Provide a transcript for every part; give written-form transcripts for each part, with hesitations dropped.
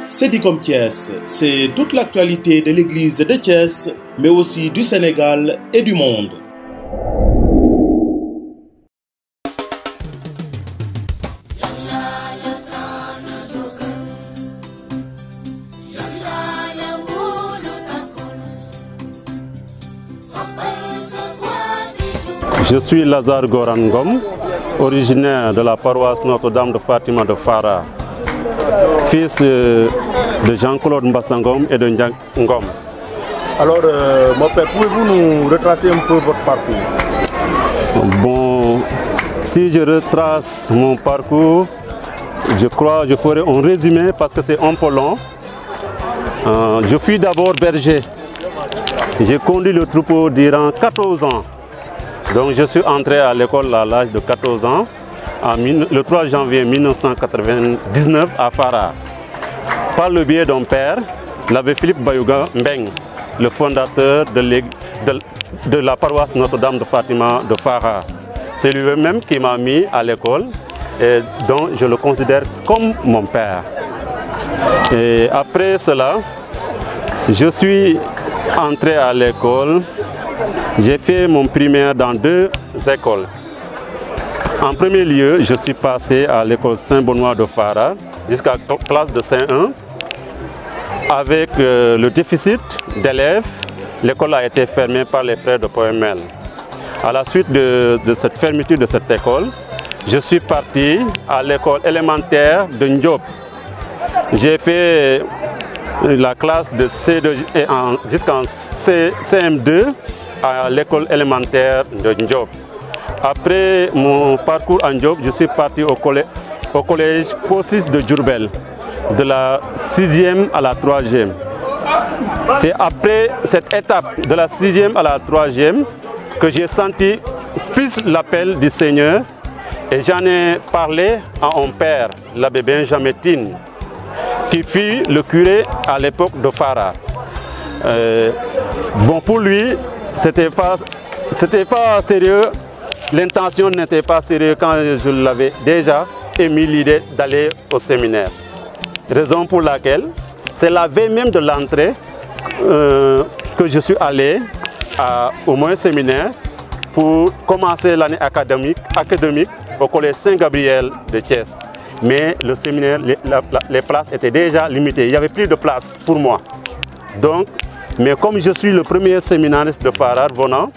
Sedicom Thiès, c'est toute l'actualité de l'église de Thiès, mais aussi du Sénégal et du monde. Je suis Lazare Gorangom, originaire de la paroisse Notre-Dame de Fatima de Fara, fils de Jean-Claude Mbassangom et de Ndiak Ngom. Alors, mon père, pouvez-vous nous retracer un peu votre parcours? Bon, si je retrace mon parcours, je crois que je ferai un résumé parce que c'est un peu long. Je suis d'abord berger. J'ai conduit le troupeau durant 14 ans. Donc je suis entré à l'école à l'âge de 14 ans, le 3 janvier 1999 à Fara, par le biais d'un père, l'abbé Philippe Bayouga Mbeng, le fondateur de la paroisse Notre-Dame de Fatima de Fara. C'est lui-même qui m'a mis à l'école et donc je le considère comme mon père. Et après cela, je suis entré à l'école. J'ai fait mon primaire dans 2 écoles. En premier lieu, je suis passé à l'école Saint-Benoît de Fara jusqu'à la classe de C1. Avec le déficit d'élèves, l'école a été fermée par les frères de Poemel. À la suite de cette fermeture de cette école, je suis parti à l'école élémentaire de Ndiop. J'ai fait la classe de C2 jusqu'en CM2 à l'école élémentaire de Ndiop. Après mon parcours à Ndiop, je suis parti au collège Possis de Djourbel, de la 6e à la 3e. C'est après cette étape de la 6e à la 3e que j'ai senti plus l'appel du Seigneur et j'en ai parlé à mon père, l'abbé Benjamin Tine, qui fut le curé à l'époque de Fara. Bon, pour lui, c'était pas sérieux, l'intention n'était pas sérieuse quand je l'avais déjà émis l'idée d'aller au séminaire. Raison pour laquelle, c'est la veille même de l'entrée que je suis allé au moyen séminaire pour commencer l'année académique au collège Saint-Gabriel de Thiès. Mais le séminaire, les places étaient déjà limitées, il n'y avait plus de place pour moi. Donc, mais comme je suis le premier séminariste de Fara venant,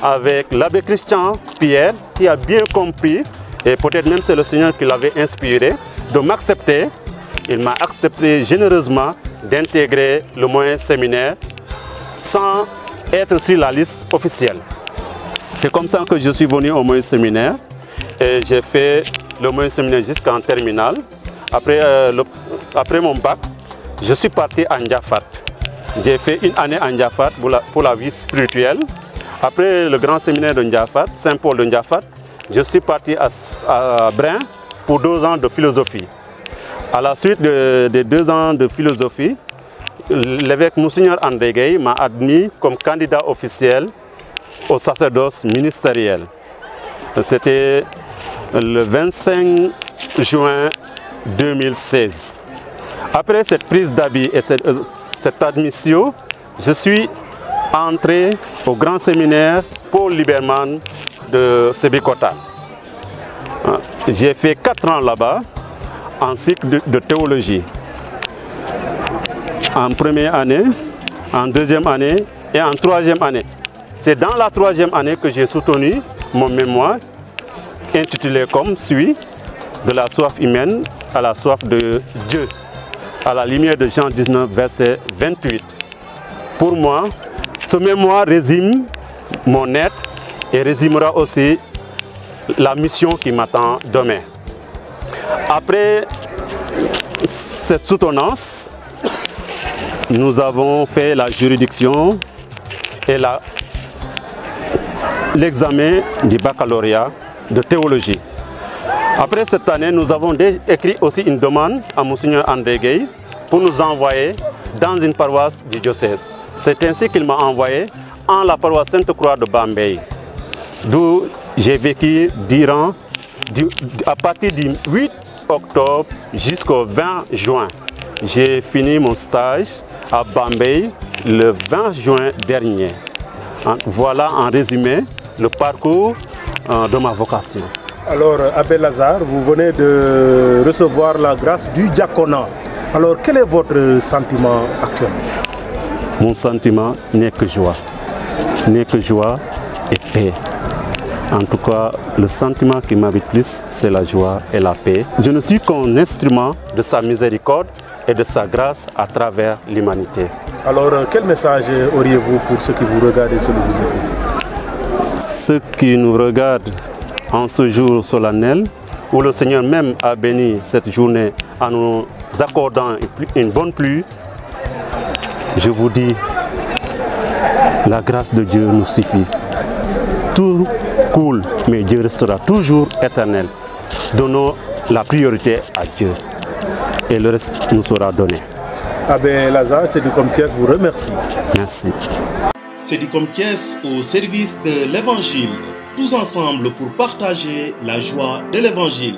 avec l'abbé Christian Pierre, qui a bien compris, et peut-être même c'est le Seigneur qui l'avait inspiré, de m'accepter, il m'a accepté généreusement d'intégrer le moyen séminaire sans être sur la liste officielle. C'est comme ça que je suis venu au moyen séminaire et j'ai fait le moyen séminaire jusqu'en terminale. Après mon bac, je suis parti à Ndiafat. J'ai fait une année à Ndiafat pour la vie spirituelle. Après le grand séminaire de Ndiafat, Saint-Paul de Ndiafat, je suis parti à Brin pour 2 ans de philosophie. À la suite des 2 ans de philosophie, l'évêque Monseigneur André Gueye m'a admis comme candidat officiel au sacerdoce ministériel. C'était le 25 juin 2016. Après cette prise d'habit et cette admission, je suis entré au grand séminaire Paul Liberman de Sébikota. J'ai fait 4 ans là-bas en cycle de théologie. En première année, en 2e année et en 3e année. C'est dans la 3e année que j'ai soutenu mon mémoire intitulé comme suit, de la soif humaine à la soif de Dieu, à la lumière de Jean 19, verset 28. Pour moi, ce mémoire résume mon être et résumera aussi la mission qui m'attend demain. Après cette soutenance, nous avons fait la juridiction et l'examen du baccalauréat de théologie. Après cette année, nous avons écrit aussi une demande à Monseigneur André Gueye pour nous envoyer dans une paroisse du diocèse. C'est ainsi qu'il m'a envoyé en la paroisse Sainte-Croix de Bambey, d'où j'ai vécu à partir du 8 octobre jusqu'au 20 juin J'ai fini mon stage à Bambey le 20 juin dernier. Voilà en résumé le parcours de ma vocation. Alors, Abbé Lazare, vous venez de recevoir la grâce du diaconat. Alors, quel est votre sentiment actuel? Mon sentiment n'est que joie. N'est que joie et paix. En tout cas, le sentiment qui m'habite plus, c'est la joie et la paix. Je ne suis qu'un instrument de sa miséricorde et de sa grâce à travers l'humanité. Alors, quel message auriez-vous pour ceux qui vous regardent et ceux qui vous écoutent? Ceux qui nous regardent en ce jour solennel, où le Seigneur même a béni cette journée en nous accordant une bonne pluie, je vous dis, la grâce de Dieu nous suffit. Tout coule, mais Dieu restera toujours éternel. Donnons la priorité à Dieu et le reste nous sera donné. Abbé Lazare, Sedi Compiès vous remercie. Merci. Sedi Compiès au service de l'Évangile. Tous ensemble pour partager la joie de l'Évangile.